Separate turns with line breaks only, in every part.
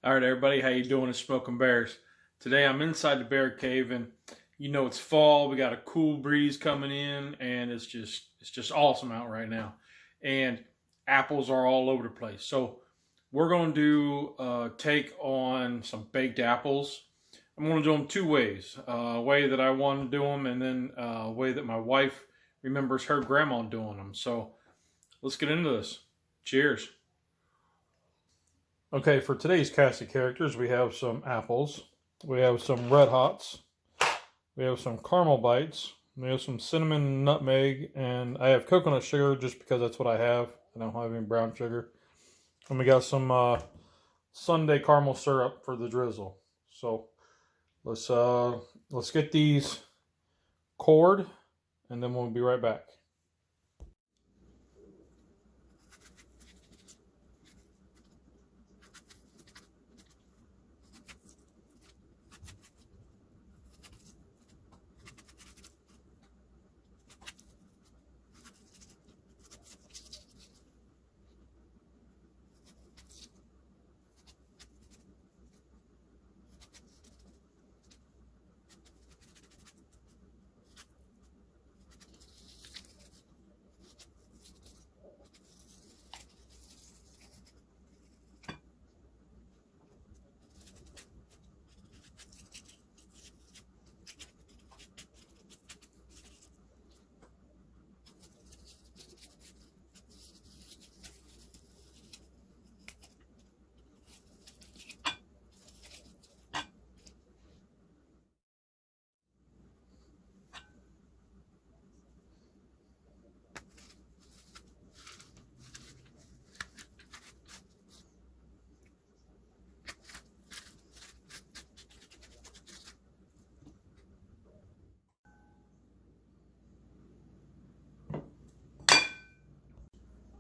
All right, everybody, how you doing? It's Smoking Bears. Today I'm inside the bear cave, and you know it's fall. We got a cool breeze coming in, and it's just awesome out right now. And apples are all over the place. So we're going to do take on some baked apples. I'm going to do them two ways: a way that I want to do them, and then a way that my wife remembers her grandma doing them. So let's get into this. Cheers. Okay, for today's cast of characters, we have some apples, we have some red hots, we have some caramel bites, we have some cinnamon and nutmeg, and I have coconut sugar just because that's what I have. I don't have any brown sugar. And we got some Sunday caramel syrup for the drizzle. So let's get these cored, and then we'll be right back.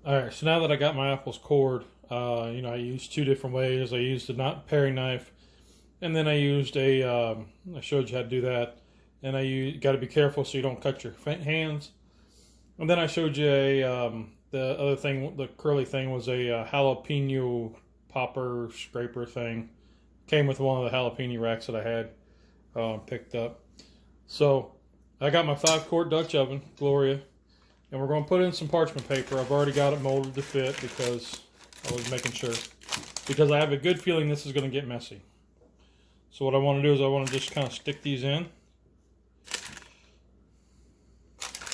All right, so now that I got my apples cored, I used two different ways. I used a not paring knife, and then I used I showed you how to do that. And you got to be careful so you don't cut your hands. And then I showed you the other thing, the curly thing was a jalapeno popper scraper thing. Came with one of the jalapeno racks that I had picked up. So I got my 5-quart Dutch oven, Gloria. And we're going to put in some parchment paper. I've already got it molded to fit because I was making sure. Because I have a good feeling this is going to get messy. So what I want to do is I want to just kind of stick these in.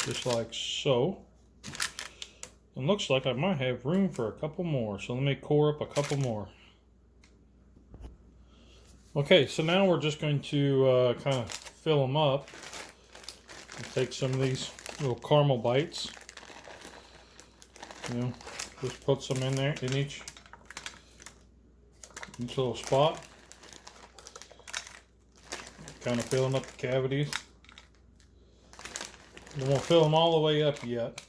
Just like so. And looks like I might have room for a couple more. So let me core up a couple more. Okay, so now we're just going to kind of fill them up. And take some of these little caramel bites, just put some in there in each little spot, kind of filling up the cavities. We won't fill them all the way up yet,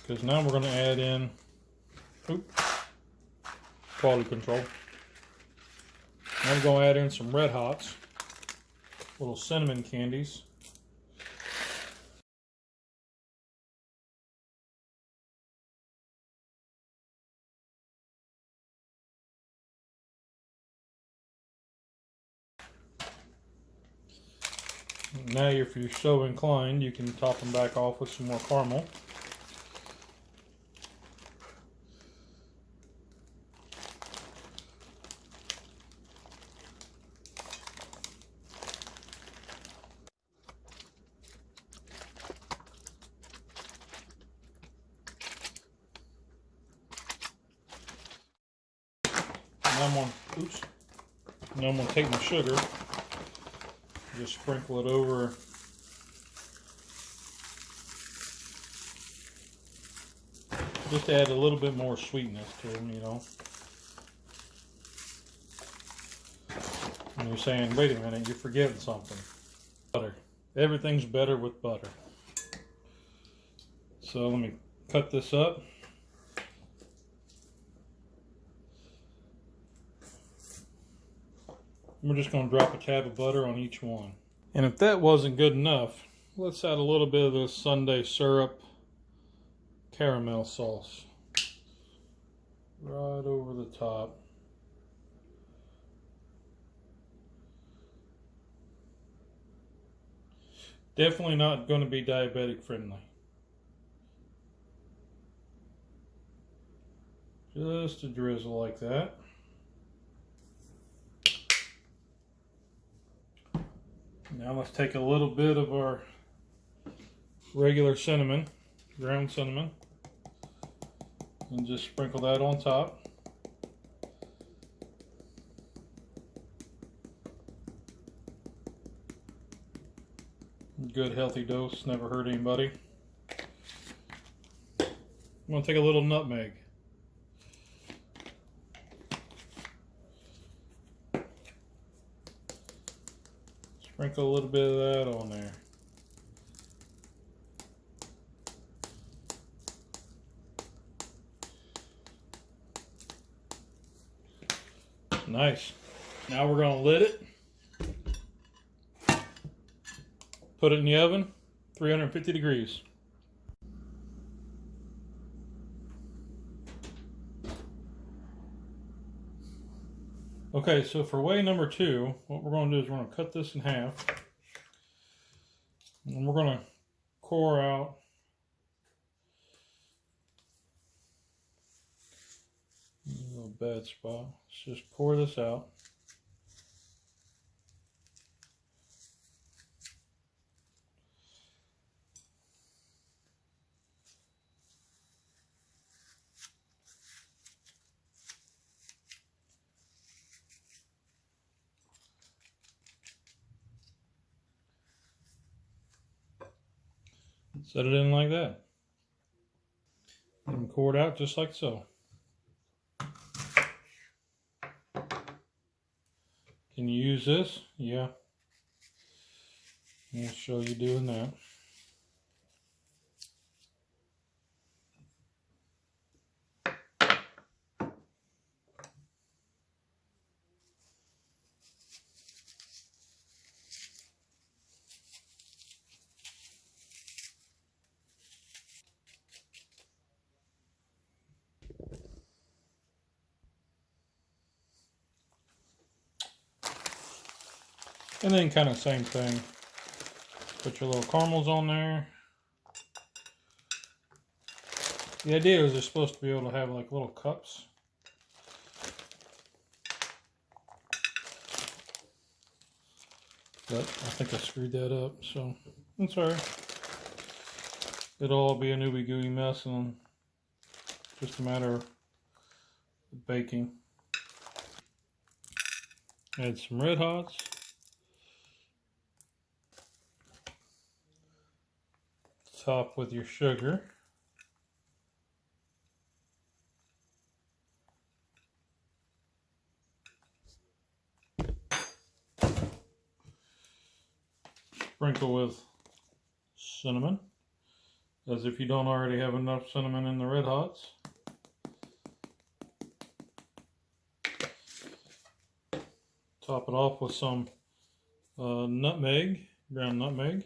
because now we're going to add in quality control. Now we're going to add in some red hots. Little cinnamon candies. Now if you're so inclined, you can top them back off with some more caramel. Now I'm going to take my sugar, just sprinkle it over just to add a little bit more sweetness to them, And you're saying, wait a minute, you're forgetting something. Butter. Everything's better with butter. So let me cut this up. We're just going to drop a tab of butter on each one. And if that wasn't good enough, let's add a little bit of this Sunday syrup caramel sauce. right over the top. Definitely not going to be diabetic friendly. Just a drizzle like that. Now let's take a little bit of our regular cinnamon, ground cinnamon, and just sprinkle that on top. Good healthy dose, never hurt anybody. I'm going to take a little nutmeg. Sprinkle a little bit of that on there. Nice. Now we're going to lid it. Put it in the oven, 350 degrees. Okay, so for way number 2, what we're going to do is we're going to cut this in half. And we're going to core out a little bad spot. Let's just pour this out. Set it in like that. And core it out just like so. Can you use this? Yeah. I'll show you doing that. And then kind of same thing. Put your little caramels on there. The idea is they're supposed to be able to have like little cups. But I think I screwed that up, so that's alright. It'll all be a newbie gooey mess and just a matter of baking. Add some red hots. Top with your sugar. Sprinkle with cinnamon, as if you don't already have enough cinnamon in the red hots. Top it off with some nutmeg, ground nutmeg.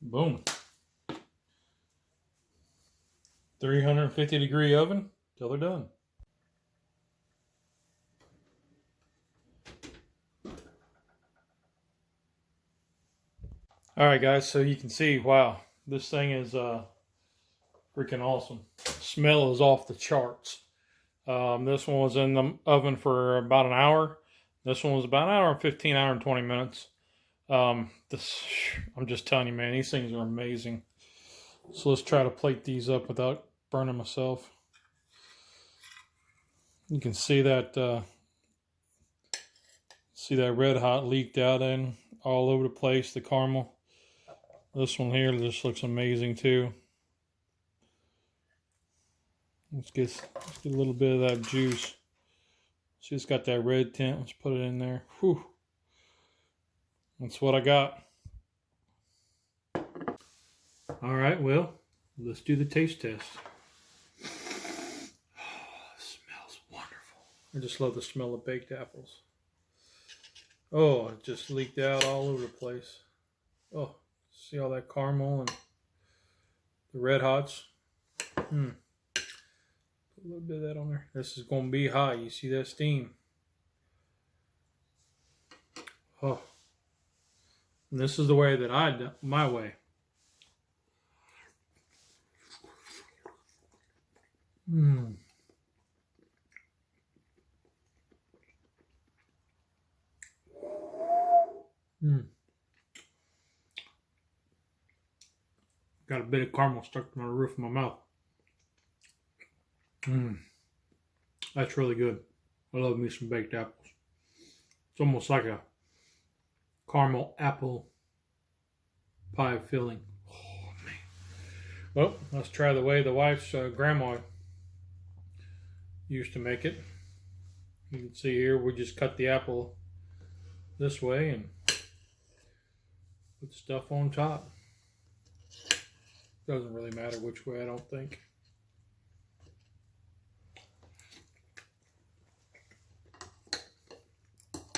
Boom. 350-degree oven till they're done. Alright guys, so you can see, wow, this thing is freaking awesome. Smell is off the charts. This one was in the oven for about an hour. This one was about an hour and 15, hour and 20 minutes. I'm just telling you, man, these things are amazing. So let's try to plate these up without burning myself. You can see that red hot leaked out in all over the place, the caramel. This one here just looks amazing too. Let's get a little bit of that juice. See, it's got that red tint. Let's put it in there. Whew. That's what I got. All right, well, let's do the taste test. Oh, it smells wonderful. I just love the smell of baked apples. Oh, it just leaked out all over the place. Oh, See all that caramel and the red hots. Put a little bit of that on there. This is going to be hot. You see that steam? Oh. And this is the way that I do my way. Mmm. Mmm. Got a bit of caramel stuck to my roof of my mouth. Mmm. That's really good. I love me some baked apples. It's almost like a caramel apple pie filling. Oh, man. Well, let's try the way the wife's grandma used to make it. You can see here we just cut the apple this way and put stuff on top. Doesn't really matter which way, I don't think.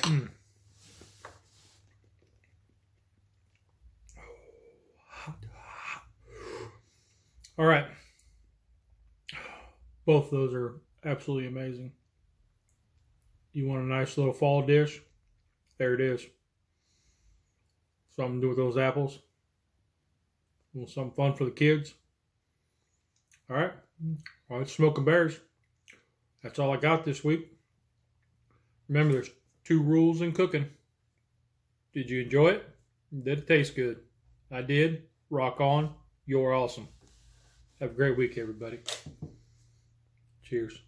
Mm. All right. Both of those are absolutely amazing. You want a nice little fall dish? There it is. Something to do with those apples. A little something fun for the kids. All right. All right, smoking bears. That's all I got this week. Remember, there's 2 rules in cooking. Did you enjoy it? Did it taste good? I did. Rock on. You're awesome. Have a great week, everybody. Cheers.